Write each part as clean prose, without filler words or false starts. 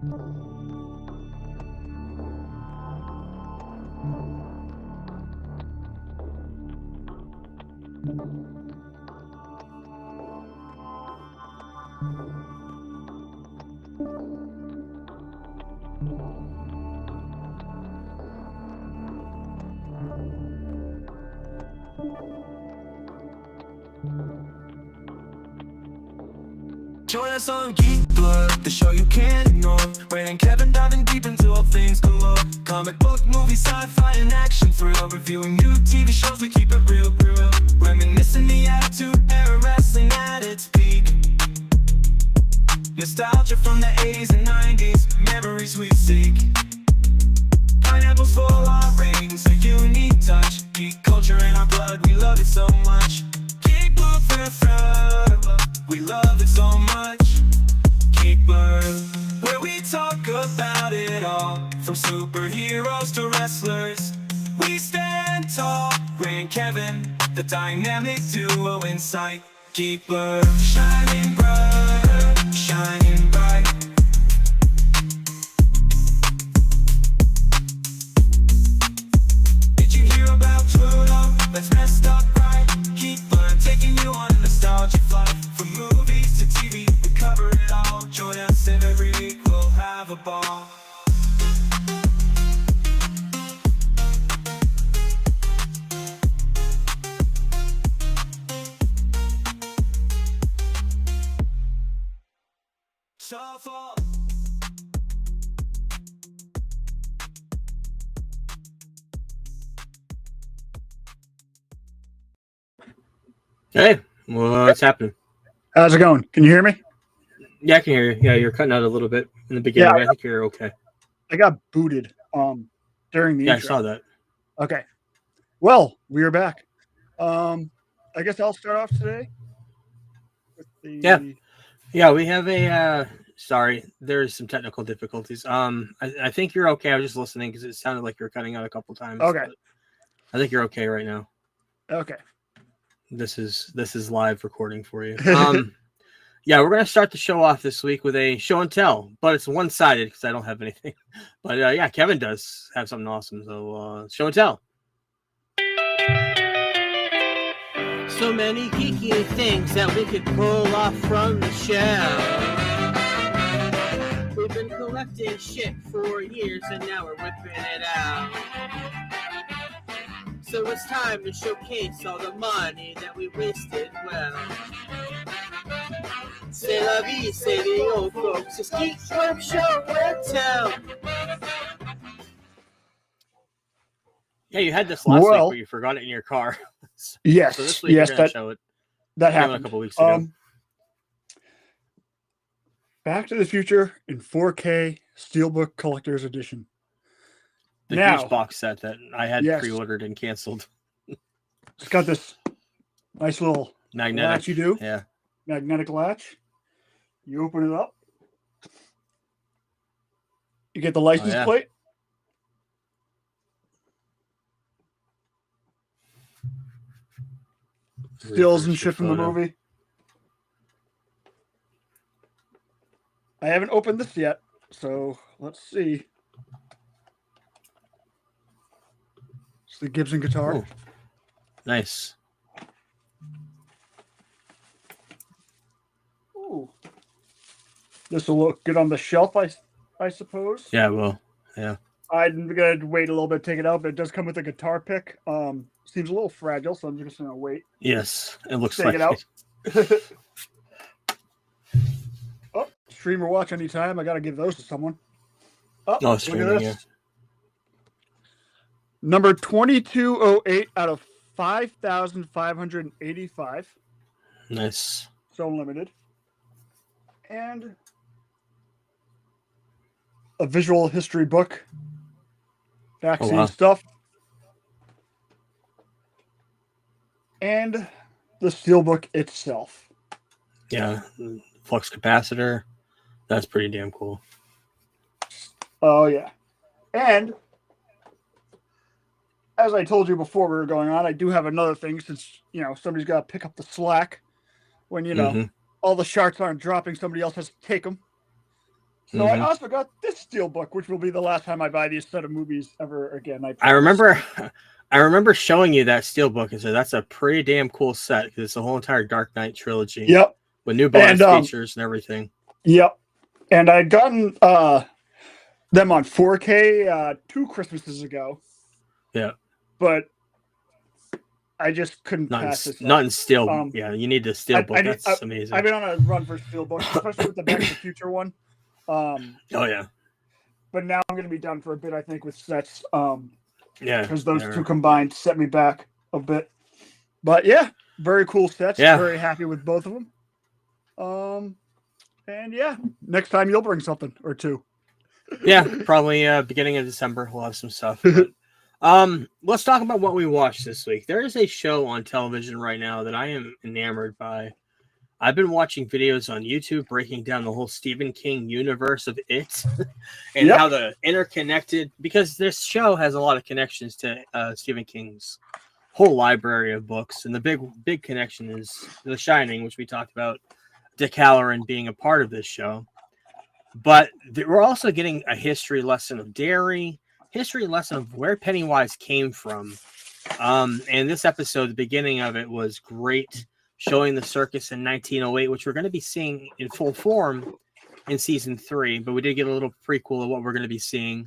Join us on Geek Blood, the show you can't ignore. Wayne and Kevin diving deep into all things galore. Comic book, movie, sci-fi, and action thrill. Reviewing new TV shows, we keep it real. Reminiscing the Attitude Era, wrestling at its peak. Nostalgia from the 80s and 90s, memories we seek. Pineapples for our rings, a unique touch. Geek culture in our blood, we love it so much. Geek Blood forever, we love it so much. Geek Blood, where we talk about it all, from superheroes to wrestlers. We stand tall, Ray and Kevin, the dynamic duo in sight. Geek Blood, shining bright, shining bright. Did you hear about Pluto? Let's messed up right. Geek Blood, taking you on a nostalgia flight. From movies to TV, we cover it all. Join us every week, we'll have a ball. Shuffle. Hey, what's happening? How's it going? Can you hear me? Yeah, I can hear you. Yeah, you're cutting out a little bit in the beginning. Yeah, I think you're okay. I got booted during the Yeah, intro. I saw that. Okay. Well, we are back. I guess I'll start off today with the Yeah, we have a sorry, there's some technical difficulties. I think you're okay. I was just listening because it sounded like you were cutting out a couple times. Okay. I think you're okay right now. Okay. This is live recording for you. Yeah, we're gonna start the show off this week with a show and tell, but it's one-sided because I don't have anything. But yeah, Kevin does have something awesome. So show and tell. So many geeky things that we could pull off from the shelf. We've been collecting shit for years and now we're whipping it out. So it's time to showcase all the money that we wasted well. C'est la vie, say the old folks. It's Geek Club Show and Tell. Yeah, you had this last week where you forgot it in your car. Yes, so this week yes, you're gonna show it. That happened a couple weeks ago. Back to the Future in 4K Steelbook Collector's Edition. The now, huge box set that I had pre-ordered and canceled. It's got this nice little magnetic latch you do. Yeah. Magnetic latch. You open it up. You get the license plate. Stills and shit from the movie. I haven't opened this yet, so let's see. It's the Gibson guitar. Ooh. Nice. Ooh. This will look good on the shelf, I suppose. Yeah, well, yeah. I'm going to wait a little bit to take it out, but it does come with a guitar pick. Seems a little fragile, so I'm just going to wait. Yes, it looks take like it out. Oh, stream or watch anytime. I got to give those to someone. Oh, look at this. Yeah. Number 2208 out of 5,585. Nice. So limited. And a visual history book. Vaccine stuff. And the steelbook itself. Yeah, flux capacitor. That's pretty damn cool. Oh, yeah. And as I told you before we were going on, I do have another thing since, somebody's got to pick up the slack when, all the sharks aren't dropping. Somebody else has to take them. So I also got this Steelbook, which will be the last time I buy these set of movies ever again. I remember showing you that Steelbook and said that's a pretty damn cool set because it's the whole entire Dark Knight trilogy. Yep. With new bonus features and everything. Yep. And I'd gotten them on 4K 2 Christmases ago. Yeah. But I just couldn't pass this. Not in Steel. Yeah, you need the Steelbook. That's amazing. I've been on a run for Steelbook, especially with the Back to the Future one. Oh yeah. But now I'm going to be done for a bit, I think, with sets. Yeah. Because those two combined set me back a bit. But yeah, very cool sets. Yeah. Very happy with both of them. And yeah, next time you'll bring something or two. Yeah, probably beginning of December we'll have some stuff. But, let's talk about what we watched this week. There is a show on television right now that I am enamored by. I've been watching videos on YouTube breaking down the whole Stephen King universe of It and how the interconnected, because this show has a lot of connections to Stephen King's whole library of books. And the big connection is The Shining, which we talked about, Dick Hallorann being a part of this show. But we're also getting a history lesson of Derry, history lesson of where Pennywise came from. And this episode, the beginning of it was great, showing the circus in 1908, which we're going to be seeing in full form in season 3. But we did get a little prequel of what we're going to be seeing.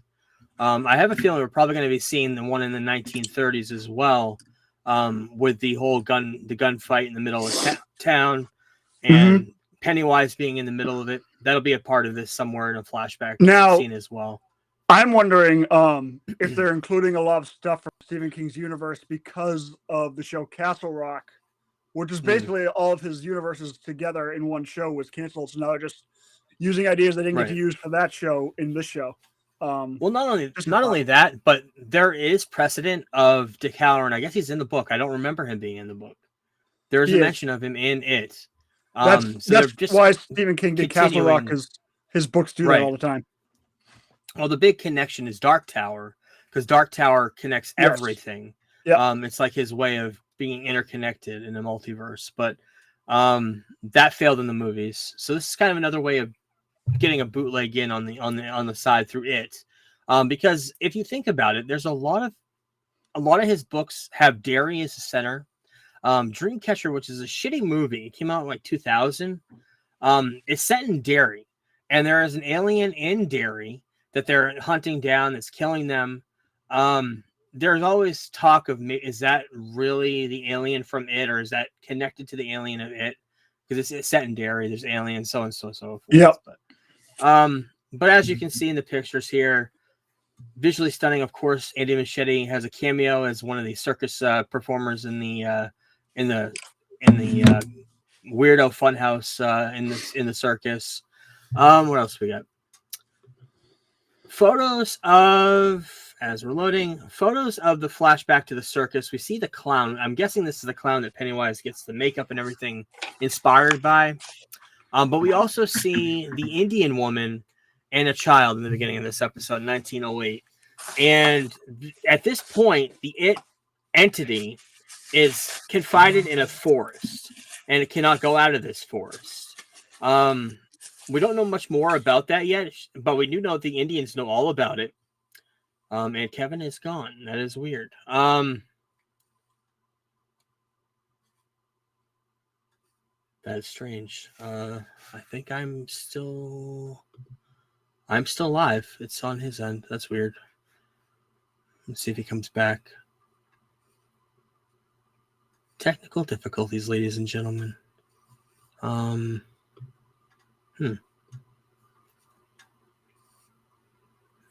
I have a feeling we're probably going to be seeing the one in the 1930s as well, with the whole gunfight in the middle of town and Pennywise being in the middle of it. That'll be a part of this somewhere in a flashback scene as well. I'm wondering if they're including a lot of stuff from Stephen King's universe because of the show Castle Rock, which is basically all of his universes together in one show was canceled. So now they're just using ideas they didn't get to use for that show in this show. Well, not only that, but there is precedent of Dick Hallorann. I guess he's in the book. I don't remember him being in the book. There is a mention of him in it. That's why Stephen King did Castle Rock, because his books do that all the time. Well, the big connection is Dark Tower, because Dark Tower connects everything. Yep. It's like his way of being interconnected in the multiverse. But that failed in the movies. So this is kind of another way of getting a bootleg in on the side through it. Because if you think about it, there's a lot of his books have Derry as the center. Dreamcatcher, which is a shitty movie, came out in like 2000. It's set in Derry, and there is an alien in Derry that they're hunting down that's killing them. There's always talk of, is that really the alien from It, or is that connected to the alien of It? Because it's set in Derry, there's aliens, so and so forth. Yep. But as you can see in the pictures here, visually stunning. Of course, Andy Muschietti has a cameo as one of the circus performers in the weirdo funhouse in the circus. What else we got? Photos of the flashback to the circus. We see the clown. I'm guessing this is the clown that Pennywise gets the makeup and everything inspired by. But we also see the Indian woman and a child in the beginning of this episode, 1908. And at this point, the It entity is confined in a forest, and it cannot go out of this forest. We don't know much more about that yet, but we do know the Indians know all about it. And Kevin is gone. That is weird. That is strange. I think I'm still live. It's on his end. That's weird. Let's see if he comes back. Technical difficulties, ladies and gentlemen.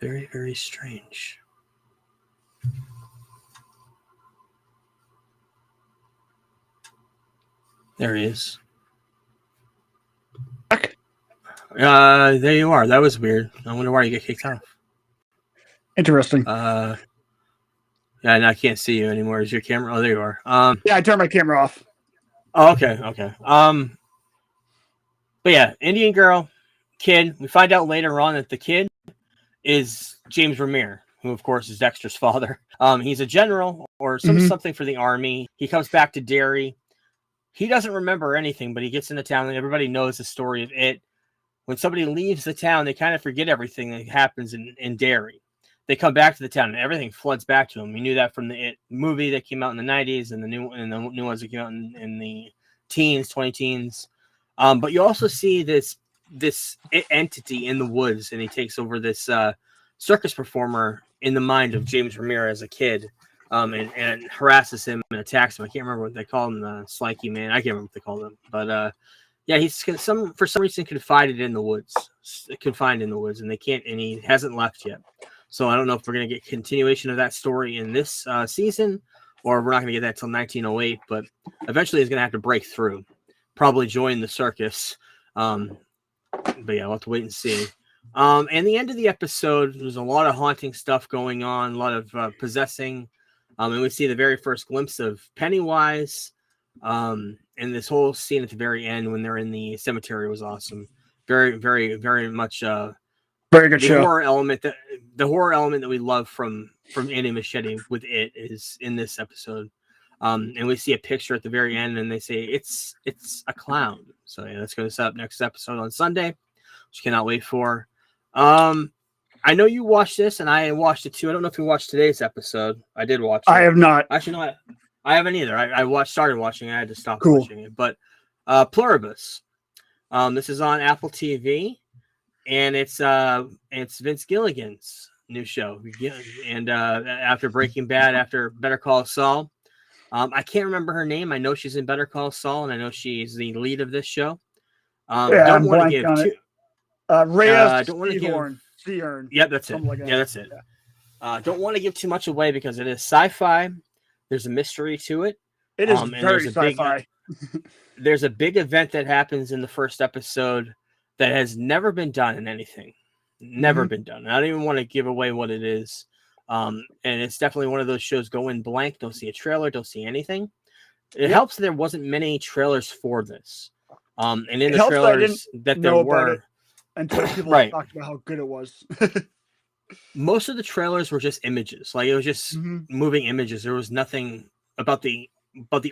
Very, very strange. There he is. There you are. That was weird. I wonder why you get kicked off. Interesting. Yeah, and I can't see you anymore. Is your camera? Oh, there you are. Yeah, I turned my camera off. Oh, okay. But yeah, Indian girl, kid. We find out later on that the kid is James Remire, who of course is Dexter's father. He's a general or something for the army. He comes back to Derry. He doesn't remember anything, but he gets into town and everybody knows the story of It. when somebody leaves the town, they kind of forget everything that happens in Derry. They come back to the town and everything floods back to them. We knew that from the movie that came out in the 90s and the new ones that came out in the teens, 20 teens. But you also see this entity in the woods, and he takes over this circus performer in the mind of James Remire as a kid, and harasses him and attacks him. I can't remember what they call him, the Slinky Man. I can't remember what they called him, but yeah, he's for some reason confined in the woods, and they can't, and he hasn't left yet. So I don't know if we're gonna get continuation of that story in this season, or we're not gonna get that till 1908. But eventually, he's gonna have to break through, probably join the circus. But yeah, we'll have to wait and see. And the end of the episode, there's a lot of haunting stuff going on, a lot of possessing. And we see the very first glimpse of Pennywise. And this whole scene at the very end when they're in the cemetery was awesome. Very, very, very much very good the show. horror element that we love from Andy Muschietti with it is in this episode. And we see a picture at the very end, and they say it's a clown. So yeah, that's going to set up next episode on Sunday, which I cannot wait for. I know you watched this, and I watched it too. I don't know if you watched today's episode. I did watch it. I have not. Actually, no, I haven't either. I started watching it. I had to stop Cool. watching it. But Pluribus. This is on Apple TV, and it's Vince Gilligan's new show. And after Breaking Bad, after Better Call Saul, I can't remember her name. I know she's in Better Call Saul, and I know she's the lead of this show. Don't want to give too. Reyes don't want to give. Seahorn. Yeah, that's it. Like that. Yeah, that's it. Don't want to give too much away because it is sci-fi. There's a mystery to it. It is and very sci-fi. There's a big event that happens in the first episode that has never been done in anything. Never been done. I don't even want to give away what it is. And it's definitely one of those shows go in blank, don't see a trailer, don't see anything. It helps that there wasn't many trailers for this. And in the trailers that there were, until people talked about how good it was. Most of the trailers were just images. Like it was just moving images. There was nothing about the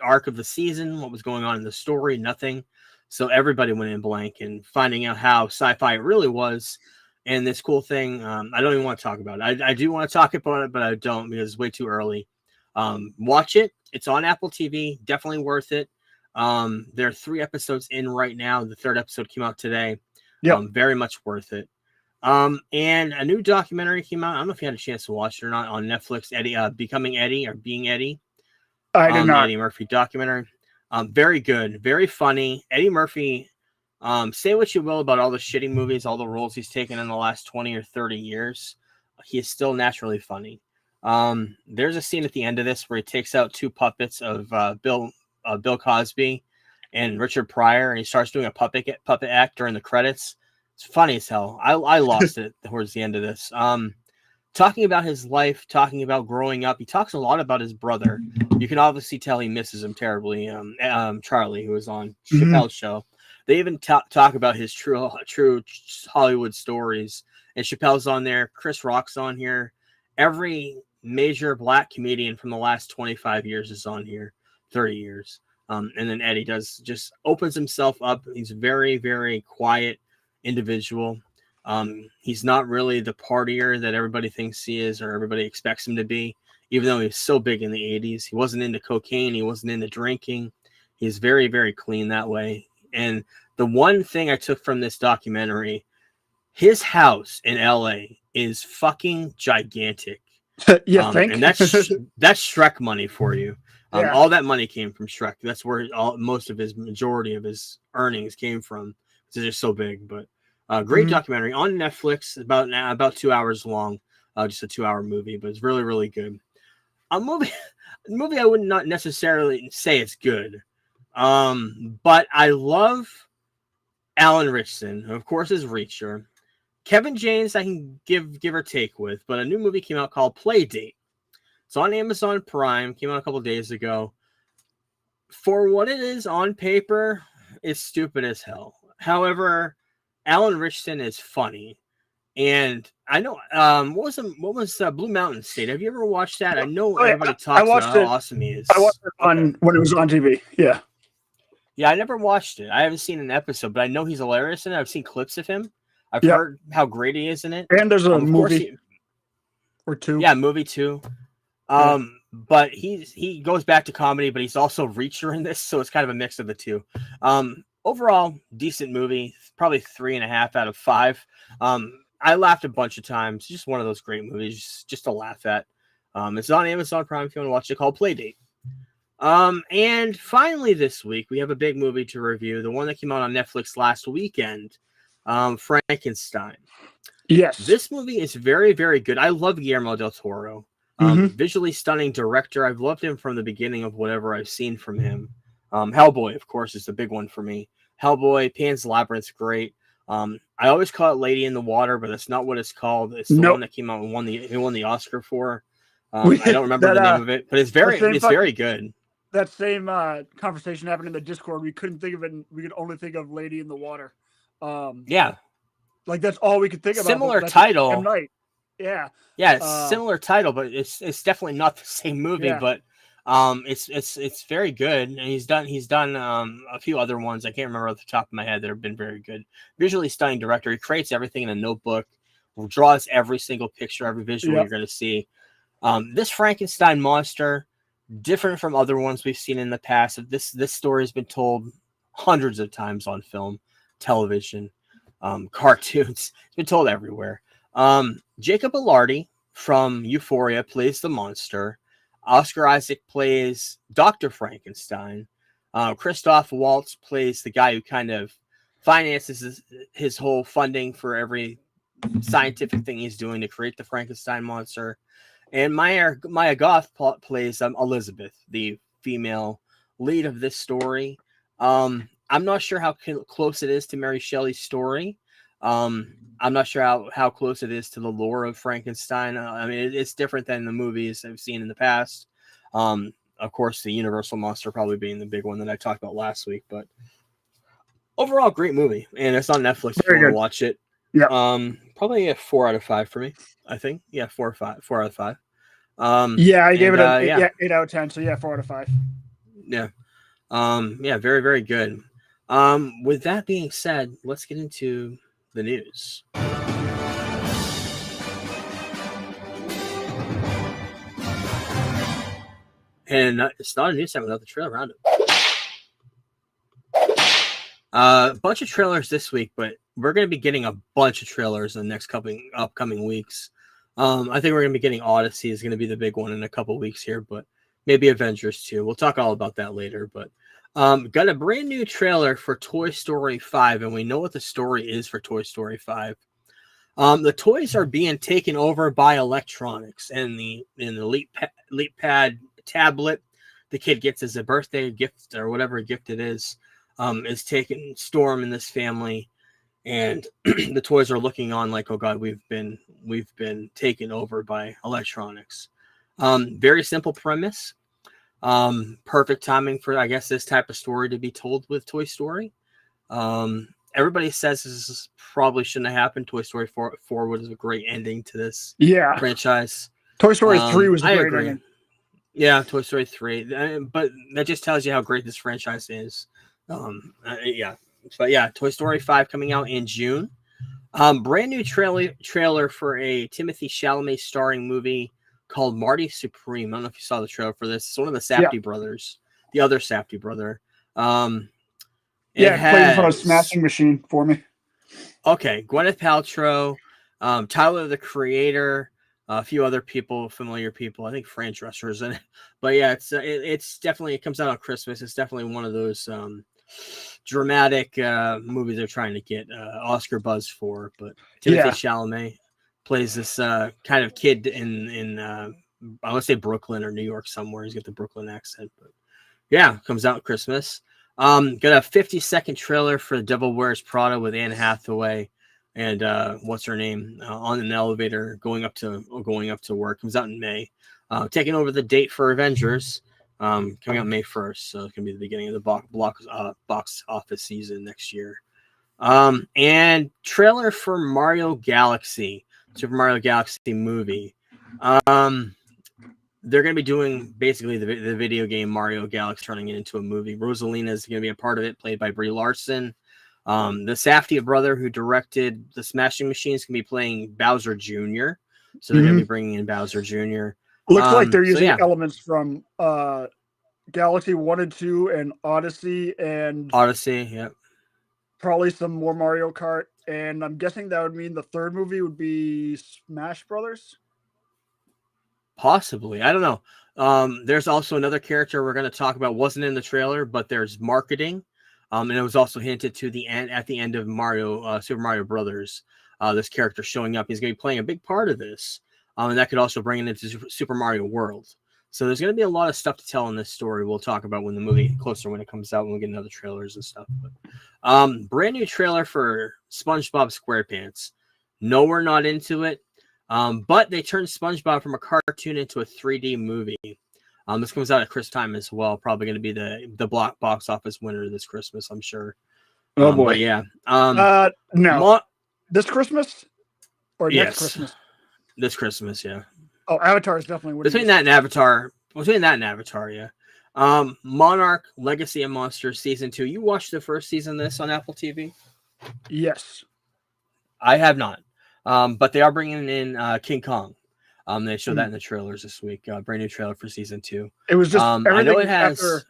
arc of the season, what was going on in the story, nothing. So everybody went in blank and finding out how sci-fi it really was. And this cool thing, I don't even want to talk about it. I do want to talk about it, but I don't because it's way too early. Watch it. It's on Apple TV. Definitely worth it. There are 3 episodes in right now. The 3rd episode came out today. Very much worth it. And a new documentary came out. I don't know if you had a chance to watch it or not on Netflix. Eddie, Becoming Eddie or Being Eddie. I did not. Eddie Murphy documentary. Very good, very funny. Eddie Murphy. Say what you will about all the shitty movies, all the roles he's taken in the last 20 or 30 years. He is still naturally funny. There's a scene at the end of this where he takes out 2 puppets of Bill Cosby and Richard Pryor, and he starts doing a puppet act during the credits. It's funny as hell. I lost it towards the end of this. Talking about his life, talking about growing up. He talks a lot about his brother. You can obviously tell he misses him terribly. Charlie, who was on Chappelle's show. They even talk about his true Hollywood stories. And Chappelle's on there. Chris Rock's on here. Every major black comedian from the last 25 years is on here. 30 years. And then Eddie just opens himself up. He's a very, very quiet individual. He's not really the partier that everybody thinks he is or everybody expects him to be, even though he was so big in the 80s. He wasn't into cocaine. He wasn't into drinking. He's very, very clean that way. And the one thing I took from this documentary, his house in LA is fucking gigantic. And that's Shrek money for you. All that money came from Shrek. That's where majority of his earnings came from. It's just so big, but great documentary on Netflix, about 2 hours long, just a 2-hour movie, but it's really, really good. A movie I would not necessarily say it's good, but I love Alan Ritchson, who of course is Reacher. Kevin James I can give or take with, but a new movie came out called Playdate. It's on Amazon Prime, came out a couple of days ago. For what it is on paper, it's stupid as hell. However, Alan Ritchson is funny, and I know what was Blue Mountain State? Have you ever watched that? I know everybody talks about how awesome he is. I watched it when it was on TV. Yeah, Yeah, I never watched it. I haven't seen an episode, but I know he's hilarious in it. I've seen clips of him. I've Yep. heard how great he is in it. And there's a Of course, movie or two. yeah, movie too. But he goes back to comedy, but he's also Reacher in this, so it's kind of a mix of the two. Overall, decent movie, probably 3.5 out of 5. I laughed a bunch of times. Just one of those great movies, just to laugh at. It's on Amazon Prime if you want to watch it, called Playdate. And finally this week, we have a big movie to review, the one that came out on Netflix last weekend, Frankenstein. Yes. This movie is very, very good. I love Guillermo del Toro. Visually stunning director. I've loved him from the beginning of whatever I've seen from him. Hellboy, of course, is the big one for me. Hellboy, Pan's Labyrinth's great. I always call it Lady in the Water, but that's not what it's called. It's the one that came out and won the Oscar for. I don't remember the name of it, but it's very good. That same conversation happened in the Discord. We couldn't think of it. We could only think of Lady in the Water. Yeah. Like that's all we could think about. Similar title. M. Night. Yeah. Yeah, it's similar title, but it's definitely not the same movie. Yeah. But it's very good, and he's done a few other ones I can't remember off the top of my head that have been very good. Visually stunning director. He creates everything in a notebook, draws every single picture, every visual you're going to see. This Frankenstein monster, different from other ones we've seen in the past. This story has been told hundreds of times on film, television, cartoons. It's been told everywhere. Jacob Elordi from Euphoria plays the monster. Oscar Isaac plays Dr. Frankenstein. Christoph Waltz plays the guy who kind of finances his whole funding for every scientific thing he's doing to create the Frankenstein monster. And Maya Goth plays Elizabeth, the female lead of this story. I'm not sure how close it is to Mary Shelley's story. I'm not sure how close it is to the lore of Frankenstein. I mean, it's different than the movies I've seen in the past. Of course, the Universal monster probably being the big one that I talked about last week. But overall, great movie, and it's on Netflix if you want to watch it. Yeah. Probably a 4 out of 5 for me. I think. Yeah, 4 out of 5. Yeah, I gave it a 8 out of 10. So yeah, 4 out of 5. Yeah. Yeah, very, very good. With that being said, let's get into the news. And it's not a news segment without the trailer roundup. A bunch of trailers this week, but we're going to be getting a bunch of trailers in the next upcoming weeks. I think we're going to be getting Odyssey is going to be the big one in a couple weeks here, but maybe Avengers too. We'll talk all about that later. But got a brand new trailer for Toy Story 5, and we know what the story is for Toy Story 5. The toys are being taken over by electronics, and the LeapPad tablet the kid gets as a birthday gift or whatever gift it is taking storm in this family, and the toys are looking on like, oh god, we've been taken over by electronics. Very simple premise. Perfect timing for, I guess, this type of story to be told with Toy Story. Everybody says this probably shouldn't have happened. Toy Story 4 was a great ending to this franchise. Toy Story 3 was a great ending. Yeah, Toy Story 3. But that just tells you how great this franchise is. Yeah. But yeah, Toy Story 5 coming out in June. Brand new trailer for a Timothée Chalamet starring movie called Marty Supreme. I don't know if you saw the trailer for this. It's one of the Safdie brothers, the other Safdie brother. It plays in front of a smashing machine for me. Okay, Gwyneth Paltrow, Tyler the Creator, a few other people, familiar people. I think Fran Drescher is in it. But yeah, it's definitely, it comes out on Christmas. It's definitely one of those dramatic movies they're trying to get Oscar buzz for. But Timothée Chalamet plays this kind of kid in I want to say Brooklyn or New York somewhere. He's got the Brooklyn accent. But yeah, comes out Christmas. Got a 50-second trailer for The Devil Wears Prada with Anne Hathaway and what's her name on an elevator going up to work. Comes out in May. Taking over the date for Avengers. Coming out May 1st, so it's gonna be the beginning of the box office season next year. And trailer for Mario Galaxy, Super Mario Galaxy movie. they're going to be doing basically the video game Mario Galaxy, turning it into a movie. Rosalina is going to be a part of it, played by Brie Larson. The Safdie brother who directed the Smashing Machines can be playing Bowser Jr. So they're going to be bringing in Bowser Jr. Looks like they're using yeah. elements from Galaxy 1 and 2 and Odyssey and yeah. probably some more Mario Kart. And I'm guessing that would mean the third movie would be Smash Brothers. Possibly. I don't know. There's also another character we're going to talk about, wasn't in the trailer, but there's marketing. And it was also hinted to at the end of Super Mario Brothers. This character showing up. He's going to be playing a big part of this. And that could also bring it into Super Mario World. So there's going to be a lot of stuff to tell in this story. We'll talk about when the movie closer when it comes out, when we get another trailers and stuff. But, brand new trailer for SpongeBob SquarePants. No, we're not into it. But they turned SpongeBob from a cartoon into a 3D movie. This comes out at Christmas time as well. Probably going to be the box office winner this Christmas, I'm sure. Oh boy, yeah. No, this Christmas or next Christmas? This Christmas, yeah. Oh, Avatar is definitely winning. Between that and Avatar, yeah. Monarch: Legacy of Monsters season 2. You watched the first season of this on Apple TV? Yes, I have not. But they are bringing in King Kong. They showed that in the trailers this week. Brand new trailer for season 2. It was just everything. I know it has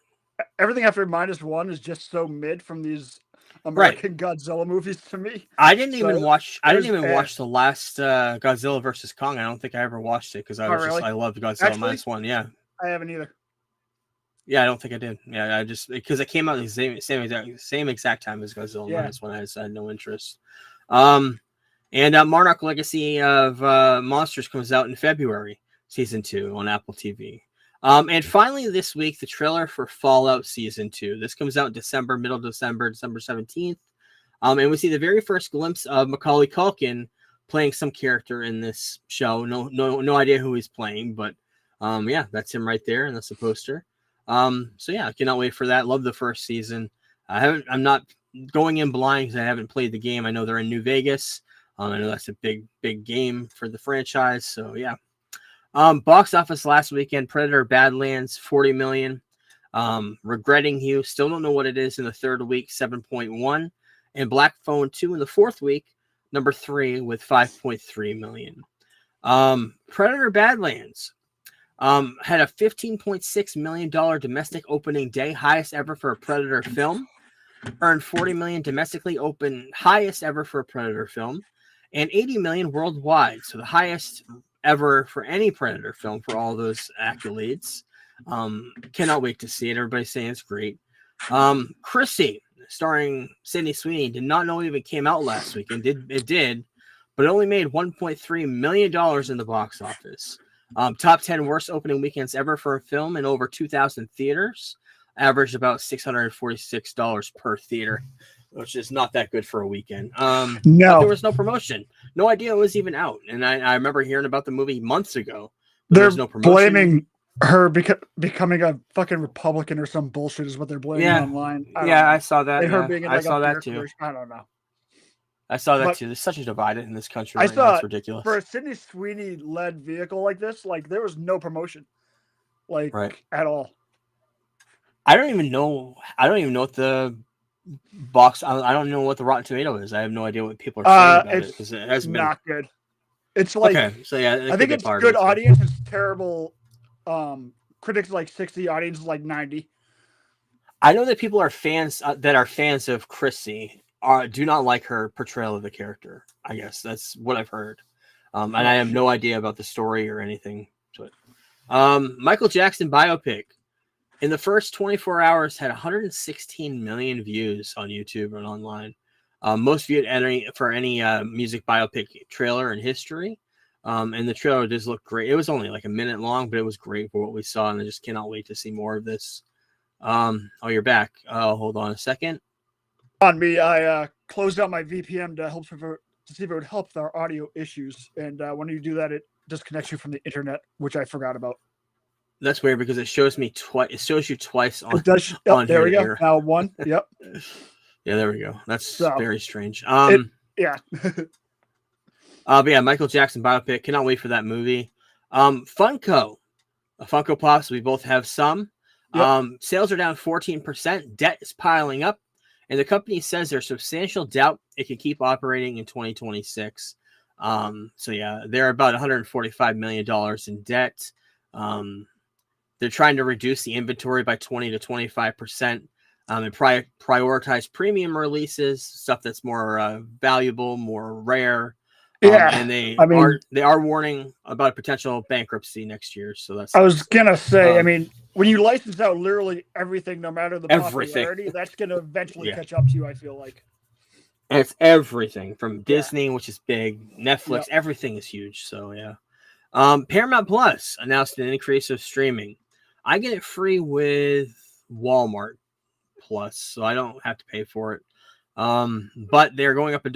everything after -1 is just so mid from these American Godzilla movies to me. I didn't even watch the last Godzilla versus Kong. I don't think I ever watched it because I loved Godzilla -1. Yeah, I haven't either. Yeah, I don't think I did. Yeah, I just because it came out at the same exact time as Godzilla -1. I had no interest. And Monarch: Legacy of Monsters comes out in February, season 2 on Apple TV. And finally this week, the trailer for Fallout season 2. This comes out in December, middle of December 17th. And we see the very first glimpse of Macaulay Culkin playing some character in this show. No idea who he's playing, but yeah, that's him right there, and that's the poster. So yeah, I cannot wait for that. Love the first season. I'm not going in blind because I haven't played the game. I know they're in New Vegas. I know that's a big game for the franchise. So yeah. Box office last weekend: Predator: Badlands, 40 million. Regretting You, still don't know what it is in the third week, 7.1. And Black Phone 2 in the fourth week, number 3 with 5.3 million. Predator: Badlands had a $15.6 million domestic opening day, highest ever for a Predator film. Earned 40 million domestically, highest ever for a Predator film, and 80 million worldwide. So the highest ever for any Predator film for all those accolades. Cannot wait to see it. Everybody's saying it's great. Chrissy, starring Sydney Sweeney, did not know it even came out last week, and it did, but it only made $1.3 million in the box office. Top 10 worst opening weekends ever for a film in over 2,000 theaters. Averaged about $646 per theater, which is not that good for a weekend. No, there was no promotion. No idea it was even out. And I remember hearing about the movie months ago. They're no promotion. Blaming her becoming a fucking Republican or some bullshit is what they're blaming online. I saw that. Her being I saw that too. I don't know. I saw that too. There's such a divide in this country. I saw it's ridiculous. For a Sydney Sweeney led vehicle like this, like there was no promotion, at all. I don't even know what the box. I don't know what the Rotten Tomato is. I have no idea what people are saying about it because it has been not good. It's like so yeah. I think it's good audience. It's terrible. Critics like 60, audience like 90. I know that people are fans of Chrissy do not like her portrayal of the character. I guess that's what I've heard, and I have no idea about the story or anything to it. Michael Jackson biopic. In the first 24 hours, had 116 million views on YouTube and online. Most viewed for any music biopic trailer in history. And the trailer does look great. It was only like a minute long, but it was great for what we saw, and I just cannot wait to see more of this. Oh, you're back. Oh, hold on a second. On me, I closed out my VPN to see if it would help with our audio issues. And when you do that, it disconnects you from the internet, which I forgot about. That's weird because it shows me twice. It shows you twice on. It does. Yep, there we go. Now one. Yep. Yeah, there we go. That's very strange. Yeah. But yeah, Michael Jackson biopic. Cannot wait for that movie. Funko Funko Pops, we both have some. Yep. Sales are down 14%. Debt is piling up. And the company says there's substantial doubt it can keep operating in 2026. So yeah, they're about $145 million in debt. They're trying to reduce the inventory by 20 to 25%. And prioritize premium releases, stuff that's more valuable, more rare. Yeah, And they I mean- are warning about a potential bankruptcy next year. So that's I was gonna say, I Um, mean, when you license out literally everything, no matter the Everything. popularity, that's gonna eventually Yeah. catch up to you. I feel like. and it's everything from Yeah. Disney, which is big, Netflix, Yep. everything is huge. So yeah. Paramount Plus announced an increase of streaming. I get it free with Walmart Plus, so I don't have to pay for it. But they're going up $1,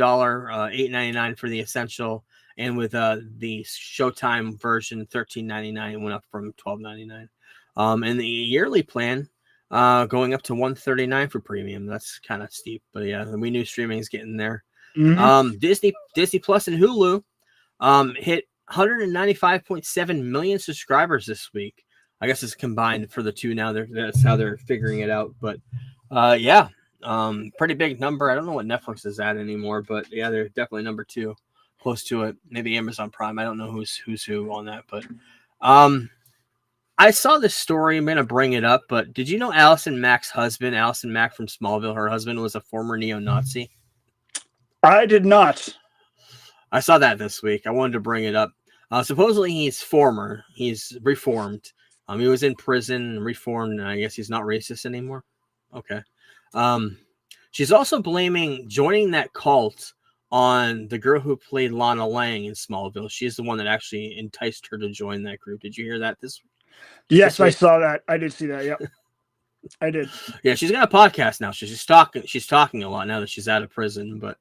$8.99 for the essential, and with the Showtime version, $13.99 went up from $12.99. And the yearly plan, going up to $139 for premium. That's kind of steep, but yeah, we knew streaming is getting there. Mhm. Disney Plus and Hulu hit 195.7 million subscribers this week. I guess it's combined for the two now. That's how they're figuring it out. But yeah, pretty big number. I don't know what Netflix is at anymore, but yeah, they're definitely number 2, close to it. Maybe Amazon Prime. I don't know who's who on that, but I saw this story. I'm gonna bring it up, but did you know Allison Mack's husband, Allison Mack from Smallville, her husband was a former neo-Nazi? I did not. I saw that this week. I wanted to bring it up. Supposedly he's reformed. He was in prison, reformed, and I guess he's not racist anymore. Okay. She's also blaming joining that cult on the girl who played Lana Lang in Smallville. She's the one that actually enticed her to join that group. Did you hear that this week? Yes, I week? saw that. I did see that. Yep, I did. Yeah, she's got a podcast now. She's talking a lot now that she's out of prison. But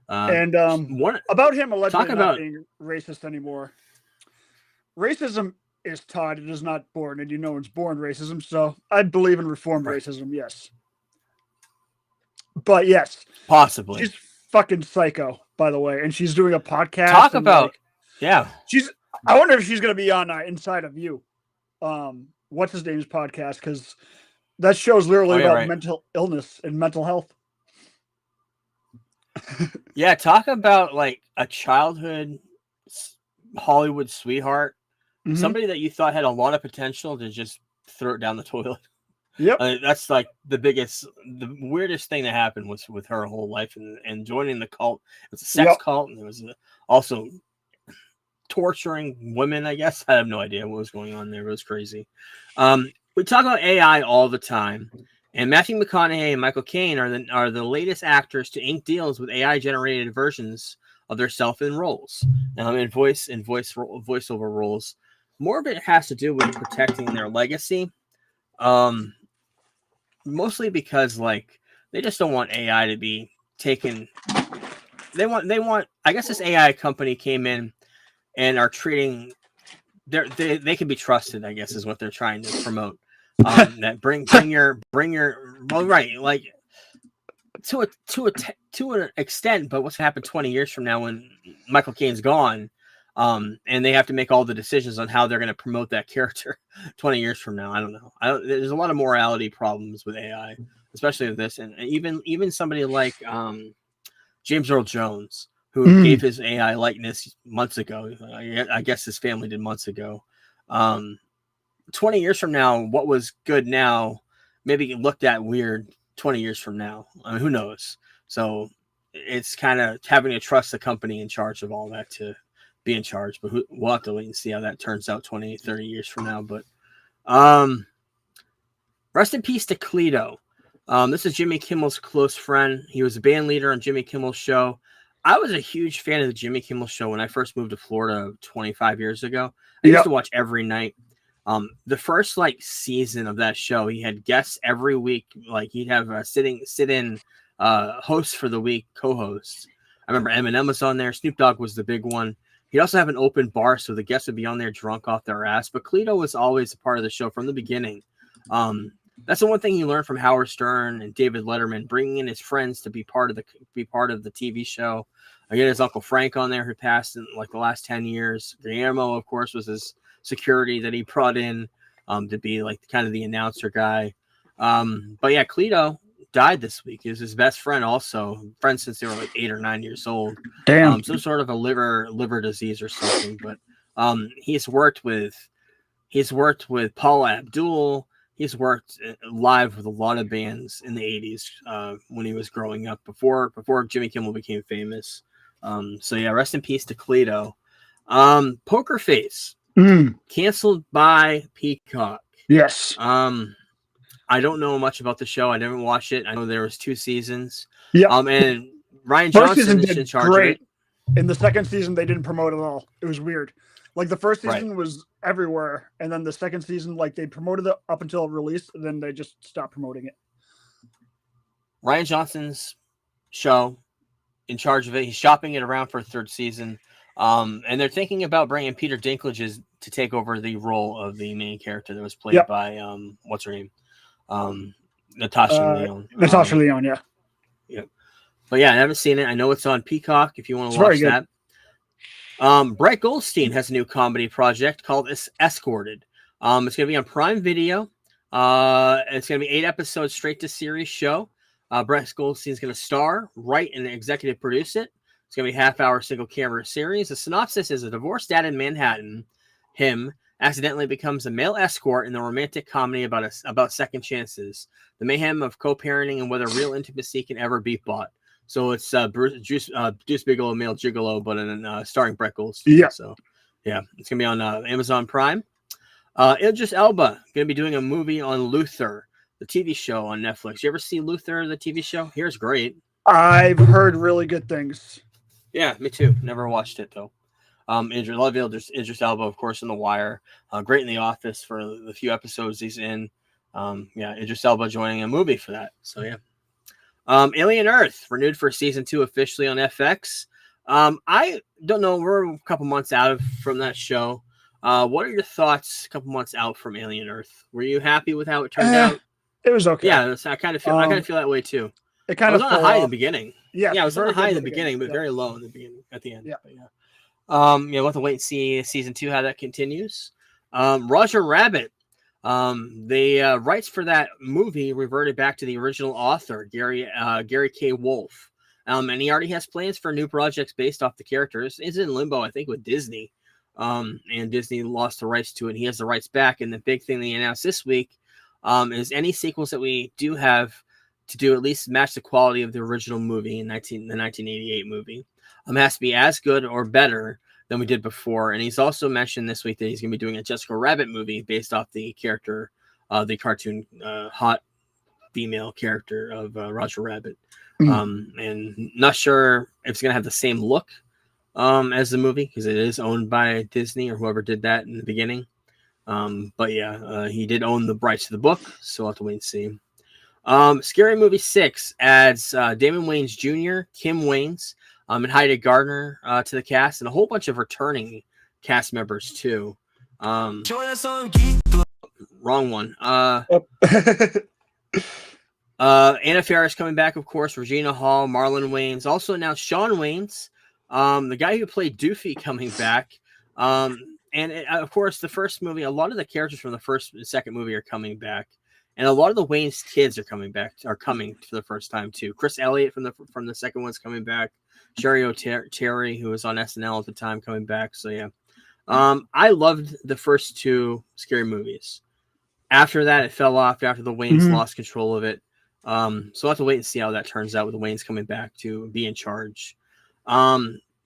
And one about him allegedly Talk not about- being racist anymore. Racism is taught; it is not born, and it's born racism. So I believe in reformed Right. racism. Yes, but yes, possibly she's fucking psycho, by the way, and she's doing a podcast. talk and, about like, yeah. I wonder if she's going to be on Inside of You. What's his name's podcast? Because that show's literally yeah, about right. mental illness and mental health. Yeah, talk about like a childhood Hollywood sweetheart, Mhm. somebody that you thought had a lot of potential to just throw it down the toilet. Yep. That's like the weirdest thing that happened was with her whole life and joining the cult. It was a sex Yep. cult, and it was also torturing women. I guess I have no idea what was going on there. It was crazy. We talk about AI all the time. And Matthew McConaughey and Michael Caine are the latest actors to ink deals with AI generated versions of their self in roles, in voiceover roles. More of it has to do with protecting their legacy, mostly because like they just don't want AI to be taken. They want. I guess this AI company came in and are treating. They can be trusted. I guess is what they're trying to promote. That bring your well, right, like to an extent, but what's happened 20 years from now when Michael Caine's gone, and they have to make all the decisions on how they're going to promote that character 20 years from now. I don't know. There's a lot of morality problems with AI, especially with this, and even somebody like James Earl Jones, who gave his AI likeness months ago. I guess his family did months ago. 20 years from now, what was good now maybe looked at weird 20 years from now. I mean, who knows? So it's kind of having to trust the company in charge of all that to be in charge. But we'll have to wait and see how that turns out 20, 30 years from now. But rest in peace to Cleto. This is Jimmy Kimmel's close friend. He was a band leader on Jimmy Kimmel's show. I was a huge fan of the Jimmy Kimmel show when I first moved to Florida 25 years ago. I used to watch every night. The first season of that show, he had guests every week. Like he'd have a sit-in hosts for the week, co-hosts. I remember Eminem was on there. Snoop Dogg was the big one. He'd also have an open bar, so the guests would be on there drunk off their ass. But Cleto was always a part of the show from the beginning. That's the one thing he learned from Howard Stern and David Letterman, bringing in his friends to be part of the TV show. Again, his Uncle Frank on there, who passed in the last 10 years. Guillermo, of course, was his security that he brought in. to be like kind of the announcer guy. But yeah, Cleto died this week. He was his best friend, also friends since they were like 8 or 9 years old. Damn. Some sort of a liver disease or something. But he's worked with Paula Abdul. He's worked live with a lot of bands in the 80s when he was growing up, before Jimmy Kimmel became famous. So yeah, rest in peace to Cleto. Poker Face canceled by Peacock. Yes. I don't know much about the show. I never watched it. I know there was 2 seasons. Yeah. And Ryan First Johnson season is did in charge great. of it. In the second season, they didn't promote at all. It was weird. Like the first season Right. was everywhere, and then the second season, like they promoted it up until release, and then they just stopped promoting it. Ryan Johnson's show, in charge of it. He's shopping it around for a 3rd season. And they're thinking about bringing Peter Dinklage to take over the role of the main character that was played by what's her name, Natasha Lyonne. Natasha Lyonne, yeah. Yep. But yeah, I haven't seen it. I know it's on Peacock if you want to It's watch very that. Brett Goldstein has a new comedy project called Escorted. It's going to be on Prime Video. It's going to be 8 episodes straight to series show. Brett Goldstein's going to star, write, and executive produce it. It's going to be a half-hour single camera series. The synopsis is a divorced dad in Manhattan, him, accidentally becomes a male escort in the romantic comedy about second chances, the mayhem of co-parenting, and whether real intimacy can ever be bought. So it's Deuce Bigelow, male gigolo, but starring Brett Goldstein. Yeah. So yeah, it's gonna be on Amazon Prime. Idris Elba gonna be doing a movie on Luther, the TV show on Netflix. You ever see Luther, the TV show? Here's great. I've heard really good things. Yeah, me too. Never watched it though. Idris Elba, of course, in The Wire. Great in The Office for the few episodes he's in. Idris Elba joining a movie for that. So yeah. Alien Earth renewed for season 2 officially on FX. I don't know. We're a couple months out from that show. What are your thoughts? A couple months out from Alien Earth. Were you happy with how it turned out? It was okay. Yeah, I kind of feel that way too. It kind I was of on a high in the beginning. Yeah, it was on a high in the beginning, but very low in the beginning at the end. Yeah. But we'll have to wait and see season 2 how that continues. Roger Rabbit. The rights for that movie reverted back to the original author, Gary K. Wolfe. And he already has plans for new projects based off the characters. It's in limbo, I think, with Disney. And Disney lost the rights to it. He has the rights back. And the big thing they announced this week is any sequels that we do have to do at least match the quality of the original movie the 1988 movie. Has to be as good or better than we did before. And he's also mentioned this week that he's going to be doing a Jessica Rabbit movie based off the character, the cartoon hot female character of Roger Rabbit. And not sure if it's going to have the same look as the movie because it is owned by Disney or whoever did that in the beginning. But yeah, he did own the rights to the book, so we'll have to wait and see. Scary Movie 6 adds Damon Wayans Jr., Kim Wayans, and Heidi Gardner to the cast, and a whole bunch of returning cast members too. Join us on Geek. Wrong one. Anna Faris coming back, of course. Regina Hall, Marlon Wayans. Also announced Shawn Wayans, the guy who played Doofy, coming back. Of course, the first movie, a lot of the characters from the first and second movie are coming back. And a lot of the Wayans kids are coming for the first time too. Chris Elliott from the second one's coming back. Sherry O'Terry, who was on SNL at the time, coming back. So yeah, I loved the first 2 scary movies. After that, it fell off after the Wayans lost control of it. So we'll have to wait and see how that turns out with the Wayans coming back to be in charge.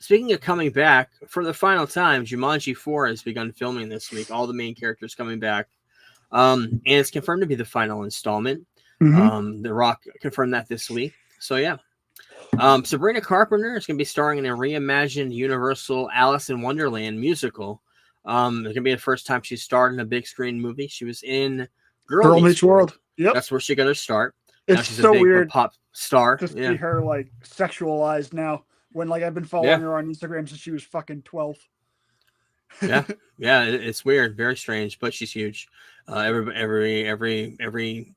Speaking of coming back, for the final time, Jumanji 4 has begun filming this week. All the main characters coming back. And it's confirmed to be the final installment. The Rock confirmed that this week. So yeah. Sabrina Carpenter is going to be starring in a reimagined Universal Alice in Wonderland musical. It's going to be the first time she starred in a big screen movie. She was in Girl Meets World. Yep. That's where she got her start. It's now she's so a big weird pop star. to see her like sexualized now. When like I've been following her on Instagram since she was fucking 12. Yeah, it's weird, very strange, but she's huge. Every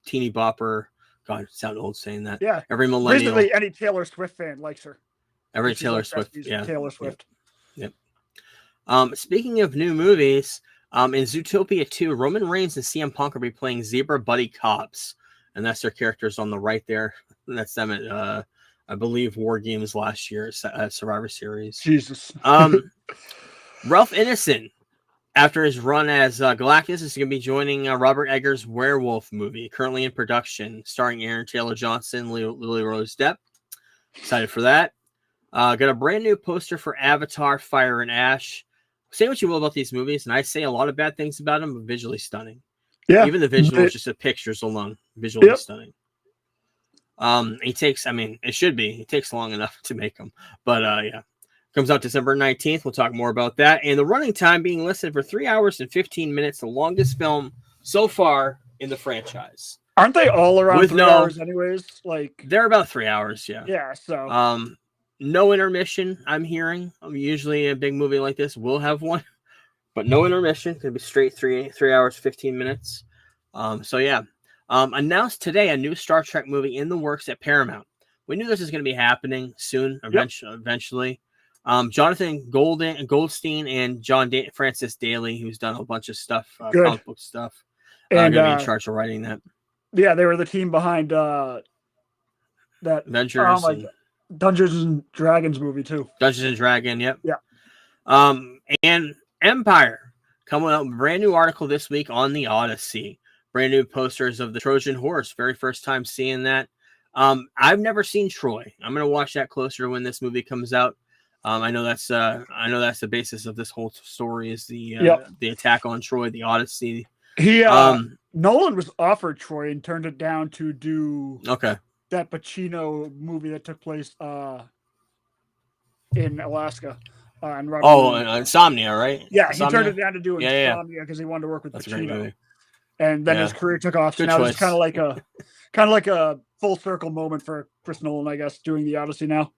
teeny bopper. God, it sounds old saying that. Yeah, every millennial. Basically, any Taylor Swift fan likes her. Every Taylor Swift, Taylor Swift. Yep. Speaking of new movies, In Zootopia 2, Roman Reigns and CM Punk will be playing Zebra Buddy Cops, and that's their characters on the right there. And that's them at, I believe, War Games last year at Survivor Series. Jesus. Ralph Ineson, after his run as Galactus, is going to be joining Robert Eggers' Werewolf movie, currently in production, starring Aaron Taylor Johnson, Lily Rose Depp. Excited for that. Got a brand new poster for Avatar: Fire and Ash. Say what you will about these movies, and I say a lot of bad things about them, but visually stunning. Yeah. Even the visuals, just the pictures alone, visually stunning. It should be. It takes long enough to make them. But yeah. Comes out December 19th. We'll talk more about that. And the running time being listed for 3 hours and 15 minutes, the longest film so far in the franchise. Aren't they all around With 3 hours anyways? Like they're about 3 hours, yeah. Yeah, so no intermission, I'm hearing. Usually a big movie like this will have one, but no intermission. It's gonna be straight 3 hours, 15 minutes. So yeah. Announced today a new Star Trek movie in the works at Paramount. We knew this was gonna be happening soon, eventually. Jonathan Goldstein and Francis Daly, who's done a bunch of stuff, comic book stuff, and gonna be in charge of writing that. Yeah, they were the team behind that Avengers, Dungeons and Dragons movie too. Dungeons and Dragons, yep. Yeah. And Empire coming out with a brand new article this week on the Odyssey. Brand new posters of the Trojan Horse. Very first time seeing that. I've never seen Troy. I'm gonna watch that closer when this movie comes out. I know that's the basis of this whole story is the attack on Troy, the Odyssey. Nolan was offered Troy and turned it down to do that Pacino movie that took place in Alaska. Insomnia, right? Yeah, Insomnia? he turned it down to do Insomnia because he wanted to work with Pacino. And then his career took off. So now it's kind of like a full circle moment for Chris Nolan, I guess, doing the Odyssey now.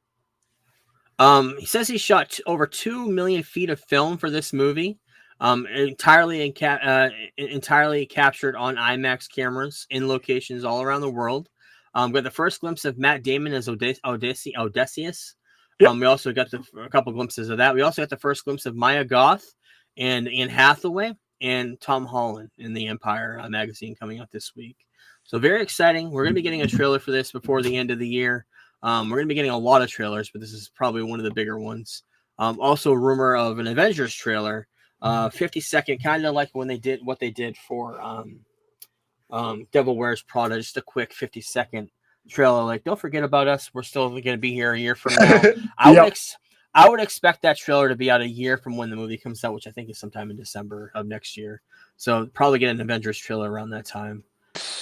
He says he shot over 2 million feet of film for this movie, entirely captured on IMAX cameras in locations all around the world. Got the first glimpse of Matt Damon as Odysseus. Yep. We also got a couple glimpses of that. We also got the first glimpse of Maya Goth and Anne Hathaway and Tom Holland in the Empire magazine coming out this week. So very exciting. We're going to be getting a trailer for this before the end of the year. We're going to be getting a lot of trailers, but this is probably one of the bigger ones. Also, a rumor of an Avengers trailer, 50-second, kind of like when they did what they did for Devil Wears Prada, just a quick 50-second trailer. Like, don't forget about us. We're still going to be here a year from now. I would expect that trailer to be out a year from when the movie comes out, which I think is sometime in December of next year. So probably get an Avengers trailer around that time.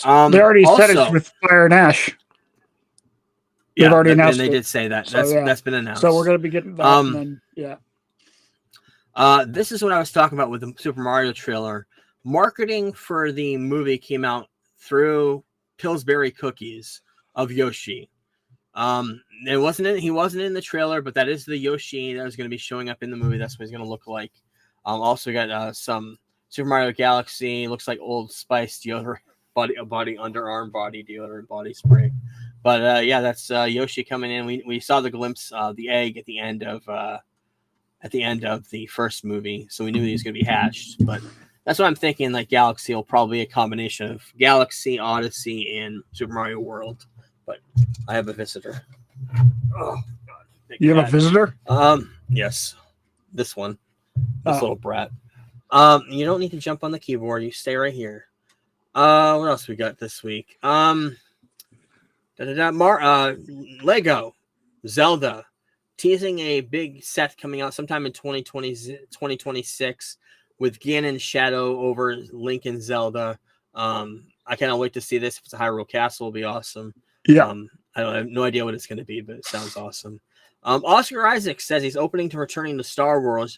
They already said it's with Fire and Ash. They've already announced and they did say that. That's been announced. So we're going to be getting that. This is what I was talking about with the Super Mario trailer. Marketing for the movie came out through Pillsbury Cookies of Yoshi. He wasn't in the trailer, but that is the Yoshi that was going to be showing up in the movie. That's what he's going to look like. Also got some Super Mario Galaxy. Looks like Old Spice deodorant, body underarm body deodorant, body spray. But that's Yoshi coming in. We saw the glimpse of the egg at the end of the first movie, so we knew he was going to be hatched. But that's what I'm thinking. Like Galaxy will probably be a combination of Galaxy, Odyssey, and Super Mario World. But I have a visitor. Oh God! You have a visitor? Yes, this one, this little brat. You don't need to jump on the keyboard. You stay right here. What else we got this week? Lego Zelda teasing a big set coming out sometime in 2026 with Ganon Shadow over Link and Zelda. I cannot wait to see this. If it's a Hyrule Castle, it'll be awesome. Yeah. I have no idea what it's going to be, but it sounds awesome. Oscar Isaac says he's opening to returning to Star Wars,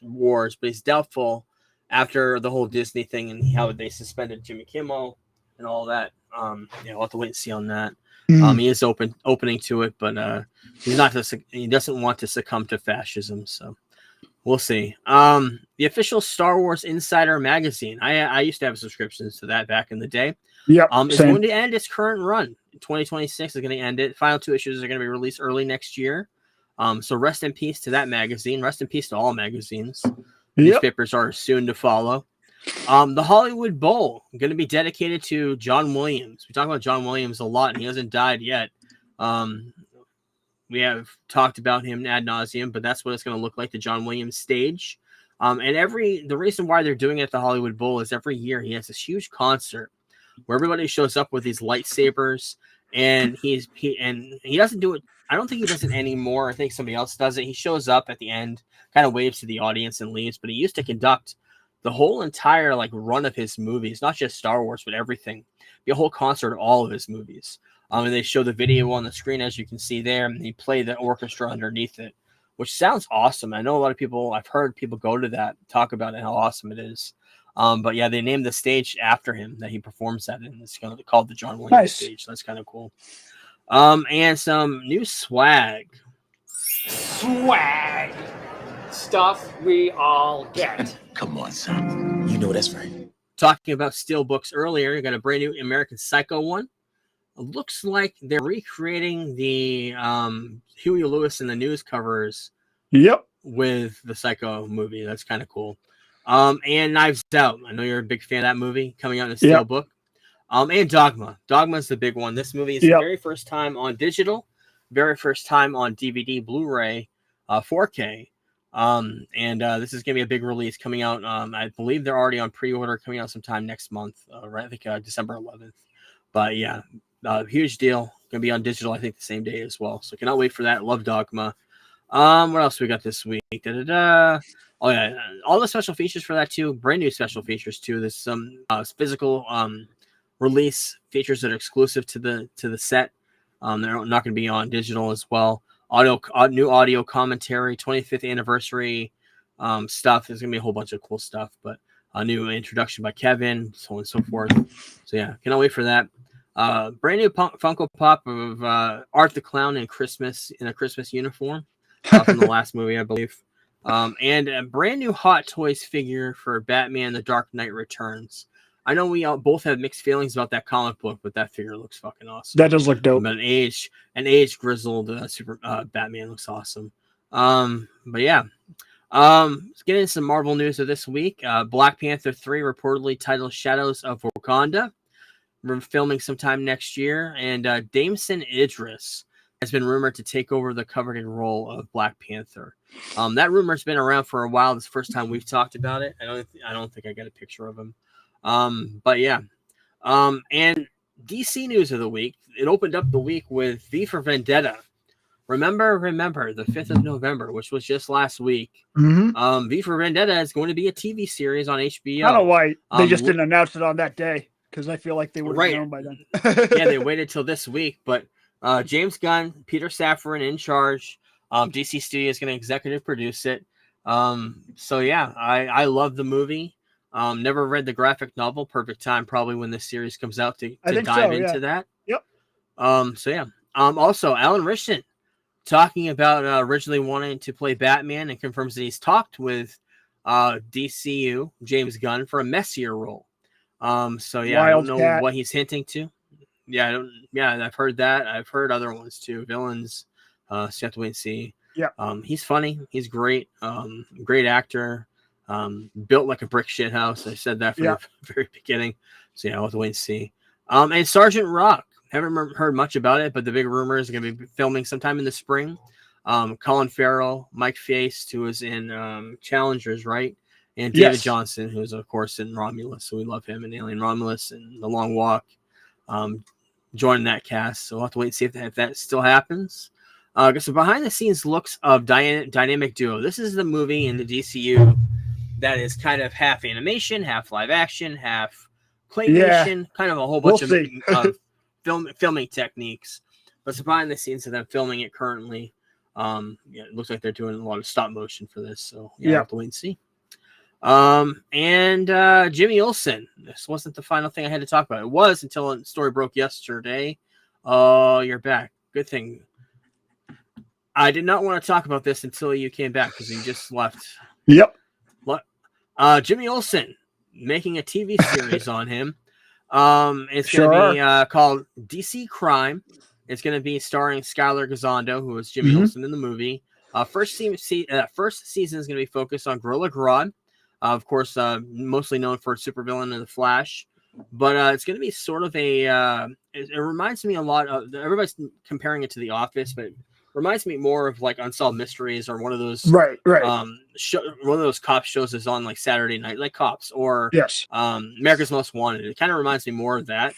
but he's doubtful after the whole Disney thing and how they suspended Jimmy Kimmel and all that. We'll have to wait and see on that. He is opening to it, but he doesn't want to succumb to fascism. So we'll see. The official Star Wars Insider magazine. I used to have subscriptions to that back in the day. Yeah. It's going to end its current run. 2026 is going to end it. Final 2 issues are going to be released early next year. So rest in peace to that magazine. Rest in peace to all magazines. Newspapers are soon to follow. The Hollywood Bowl going to be dedicated to John Williams. We talk about John Williams a lot, and he hasn't died yet. We have talked about him ad nauseum, but that's what it's going to look like, the John Williams stage. And the reason why they're doing it at the Hollywood Bowl is every year he has this huge concert where everybody shows up with these lightsabers, and he doesn't do it. I don't think he does it anymore. I think somebody else does it. He shows up at the end, kind of waves to the audience and leaves, but he used to conduct the whole entire run of his movies, not just Star Wars, but everything. Be a whole concert of all of his movies. And they show the video on the screen, as you can see there, and they play the orchestra underneath it, which sounds awesome. I know a lot of people, I've heard people go to that, talk about it, how awesome it is. But yeah, they named the stage after him that he performs at, and it's going to be called the John Williams stage. That's kind of cool. And some new swag. Swag. Stuff we all get. Come on, son. You know that's right. Talking about steel books earlier, you got a brand new American Psycho one. It looks like they're recreating the Huey Lewis and the News covers. Yep. With the Psycho movie. That's kind of cool. And Knives Out. I know you're a big fan of that movie coming out in a steel book. And Dogma. Dogma's the big one. This movie is the very first time on digital, very first time on DVD, Blu-ray, 4K. And this is gonna be a big release coming out. I believe they're already on pre-order, coming out sometime next month, right? I think December 11th. But yeah, huge deal. Gonna be on digital, I think, the same day as well. So cannot wait for that. Love Dogma. What else we got this week? Oh yeah, all the special features for that too. Brand new special features too. There's some physical release features that are exclusive to the set. They're not going to be on digital as well. New audio commentary, 25th anniversary stuff. There's going to be a whole bunch of cool stuff, but a new introduction by Kevin, so on and so forth. So yeah, cannot wait for that. Brand new Funko Pop of Art the Clown in a Christmas uniform from the last movie, I believe. And a brand new Hot Toys figure for Batman: The Dark Knight Returns. I know we all both have mixed feelings about that comic book, but that figure looks fucking awesome. That does look dope. But an aged grizzled super Batman looks awesome. But yeah, let's get into some Marvel news of this week. Black Panther 3 reportedly titled Shadows of Wakanda. We're filming sometime next year, and Damson Idris has been rumored to take over the coveted role of Black Panther. That rumor's been around for a while. This is the first time we've talked about it. I don't think I got a picture of him. But yeah. And DC news of the week. It opened up the week with V for Vendetta. Remember the 5th of November, which was just last week. Mm-hmm. V for Vendetta is going to be a TV series on HBO. I don't know why they just didn't announce it on that day, because I feel like they would have known by then. Yeah, they waited till this week, but James Gunn, Peter Safran in charge. DC Studios is going to executive produce it. So yeah, I love the movie. Never read the graphic novel. Perfect time probably when this series comes out to dive into that. Yep. So yeah. Also, Alan Ritchson talking about originally wanting to play Batman, and confirms that he's talked with DCU James Gunn for a messier role. So yeah, I don't know what he's hinting to. Yeah, I've heard that. I've heard other ones too. Villains. So you have to wait and see. Yeah. He's funny. He's great. Great actor. Built like a brick shit house. I said that from the very beginning. So yeah, I'll have to wait and see. And Sergeant Rock. Haven't heard much about it, but the big rumor is going to be filming sometime in the spring. Colin Farrell, Mike Faist, who was in Challengers, right? And David Johnson, who's of course in Romulus. So we love him in Alien Romulus and The Long Walk. Joining that cast. So we'll have to wait and see if that still happens. So behind the scenes looks of Dynamic Duo. This is the movie in the DCU that is kind of half animation, half live action, half claymation, kind of a whole bunch of filming techniques. But it's behind the scenes of them filming it currently. It looks like they're doing a lot of stop motion for this. So we'll have to wait and see. And Jimmy Olsen. This wasn't the final thing I had to talk about. It was until a story broke yesterday. Oh, you're back. Good thing. I did not want to talk about this until you came back because you just left. Yep. Jimmy Olsen making a TV series on him. It's going to be called DC Crime. It's going to be starring Skylar Gisondo, who was Jimmy Olsen in the movie. First season is going to be focused on Gorilla Grodd. Of course, mostly known for supervillain in the Flash, but it's going to be sort of a. It reminds me a lot of everybody's comparing it to The Office, but it reminds me more of like Unsolved Mysteries or one of those Right. one of those cop shows is on like Saturday night, like Cops or Yes. America's Most Wanted. It kind of reminds me more of that.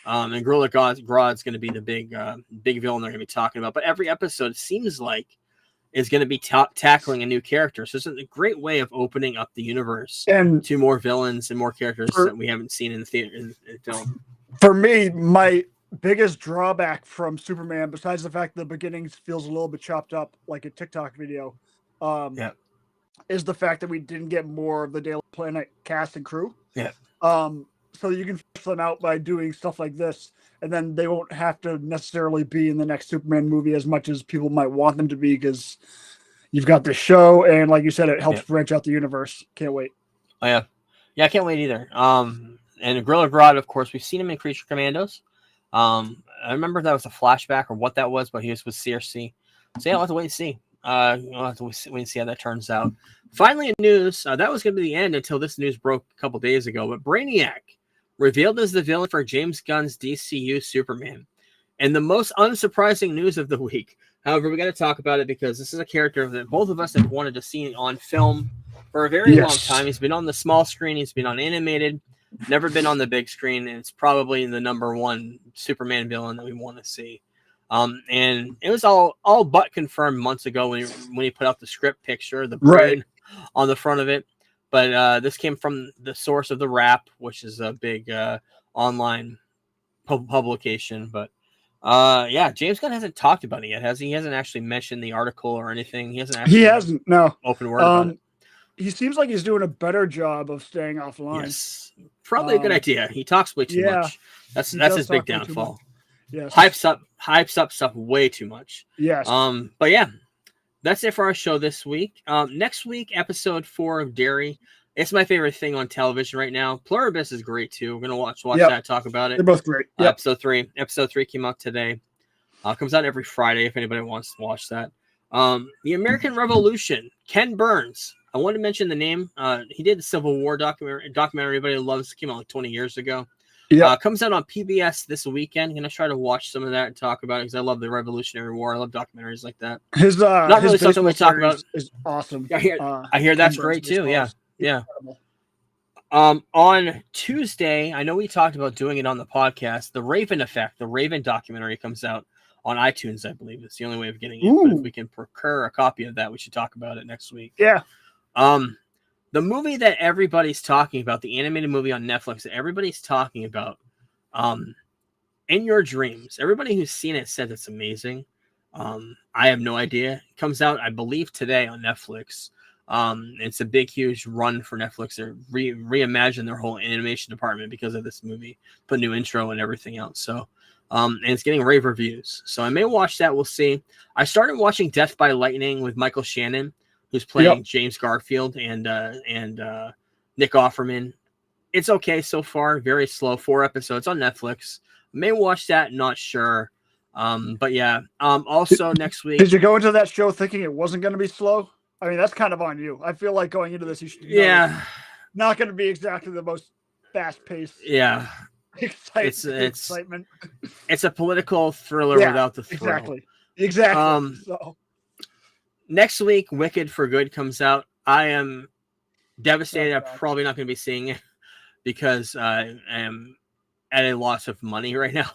And Gorilla Grodd's going to be the big villain they're going to be talking about. But every episode seems like is going to be tackling a new character. So it's a great way of opening up the universe And to more villains and more characters that we haven't seen in the theater in film. for me, my biggest drawback from Superman, besides the fact the beginning feels a little bit chopped up like a TikTok video, is the fact that we didn't get more of the Daily Planet cast and crew. Yeah. So you can fish them out by doing stuff like this, and then they won't have to necessarily be in the next Superman movie as much as people might want them to be, because you've got the show, and like you said, it helps branch out the universe. Can't wait. Oh yeah, I can't wait either. And Gorilla Grodd, of course, we've seen him in Creature Commandos. I remember if that was a flashback or what that was, but he was with CRC. So yeah, we'll have to wait and see. We'll have to wait and see how that turns out. Finally, in news, that was going to be the end until this news broke a couple days ago. But Brainiac revealed as the villain for James Gunn's DCU Superman. And the most unsurprising news of the week. However, we're going to talk about it because this is a character that both of us have wanted to see on film for a very long time. He's been on the small screen. He's been on animated. Never been on the big screen. And it's probably the number one Superman villain that we want to see. And it was all but confirmed months ago when he put out the script picture, the brain on the front of it. But this came from the source of The Wrap, which is a big online publication. But James Gunn hasn't talked about it yet, has he? He hasn't actually mentioned the article or anything. He hasn't no open word about it. He seems like he's doing a better job of staying offline. Yes, probably a good idea. He talks way too much. That's his big downfall. Yes. Hypes up stuff way too much. Yes. But yeah, that's it for our show this week. Next week, episode 4 of Derry. It's my favorite thing on television right now. Pluribus is great too. We're gonna watch that, talk about it. They're both great. Yep. Episode 3 came out today. Comes out every Friday if anybody wants to watch that. The American Revolution. Ken Burns. I wanted to mention the name. He did the Civil War documentary. Everybody loves. Came out like 20 years ago. Yeah, comes out on PBS this weekend. I'm gonna try to watch some of that and talk about it because I love the Revolutionary War. I love documentaries like that. His not really something we talk about. Is awesome. I hear that's great too. Yeah. On Tuesday, I know we talked about doing it on the podcast. The Raven Effect, the Raven documentary, comes out on iTunes. I believe it's the only way of getting it. But if we can procure a copy of that, we should talk about it next week. Yeah. The movie that everybody's talking about, the animated movie on Netflix that everybody's talking about, In Your Dreams. Everybody who's seen it said it's amazing. I have no idea. It comes out, I believe, today on Netflix. It's a big, huge run for Netflix. They reimagine their whole animation department because of this movie. Put new intro and everything else. So, and it's getting rave reviews. So I may watch that. We'll see. I started watching Death by Lightning with Michael Shannon, who's playing James Garfield and Nick Offerman. It's okay so far. Very slow. 4 episodes on Netflix. May watch that. Not sure. But yeah. Also next week. Did you go into that show thinking it wasn't going to be slow? I mean, that's kind of on you. I feel like going into this, you should. Not going to be exactly the most fast-paced. Yeah. Excitement. It's a political thriller without the thrill. Exactly. So. Next week, Wicked for Good comes out. I am devastated. I'm probably not going to be seeing it because I am at a loss of money right now.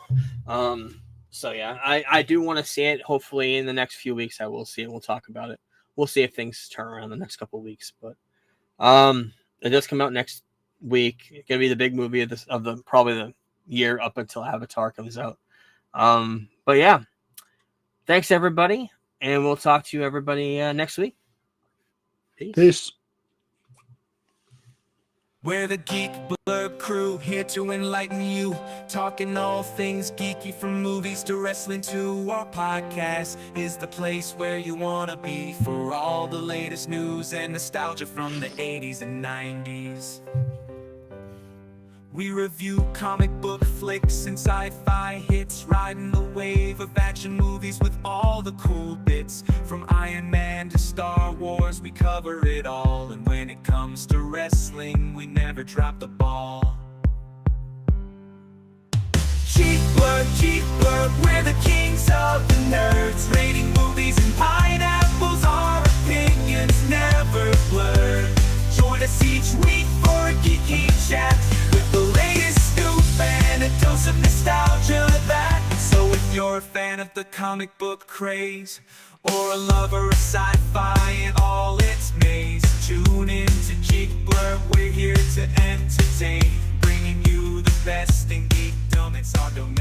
So yeah, I do want to see it. Hopefully in the next few weeks, I will see it. We'll talk about it. We'll see if things turn around the next couple of weeks. But it does come out next week. It's going to be the big movie of probably the year up until Avatar comes out. But yeah, thanks everybody. And we'll talk to you everybody next week. Peace. We're the Geek Blurb crew, here to enlighten you. Talking all things geeky, from movies to wrestling to our podcast is the place where you wanna be for all the latest news and nostalgia from the 80s and 90s. We review comic book flicks and sci-fi hits, riding the wave of action movies with all the cool bits. From Iron Man to Star Wars, we cover it all. And when it comes to wrestling, we never drop the ball. Cheap Blurb, we're the kings of the nerds, rating movies and pineapples, our opinions never blurred. Join us each week for a geeky chat with the latest scoop and a dose of nostalgia that. So if you're a fan of the comic book craze, or a lover of sci-fi and all its maze, tune in to Geek Blurb, we're here to entertain, bringing you the best in geekdom. It's our domain.